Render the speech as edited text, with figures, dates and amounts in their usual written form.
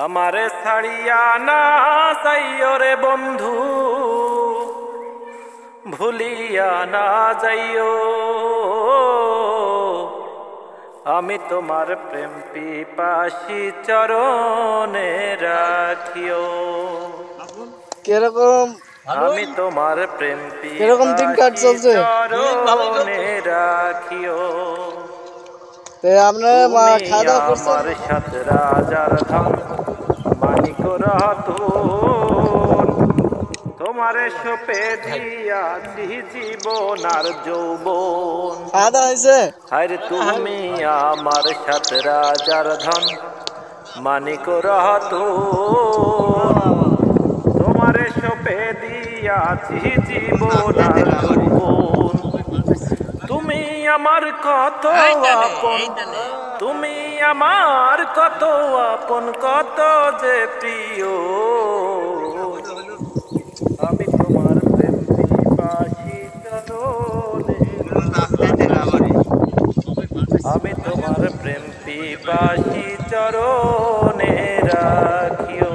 আমারে ছাড়িয়া না যাইও রে বন্ধু, ভুলিয়া না যাইও। আমি তোমার প্রেম পিপাসী চরণে রাখিও। কিরকম আমি তোমার প্রেম কিরকম দিন কাট পিপাসী চলছে? চরণে রাখিও। আপনারা খাওয়া দাওয়া করছেন? আমার সাথে রাজার ধাম মানিক রতন, তোমারে সোপে দিয়াছি জীবন আর যৌবন। খাওয়া দাওয়া হয়েছে? আরে তুমি আমার সাথে রাজার ধন মানিক রতন, তোমারে সোপে দিয়াছি জীবন আর যৌবন। তুমি আমার কত আপন, তুমি আমার কত আপন, কত যে প্রিয়। আমি তোমার প্রেম পিপাসী চরণে, আমি তোমার প্রেম পিপাসী চরণে রাখিও।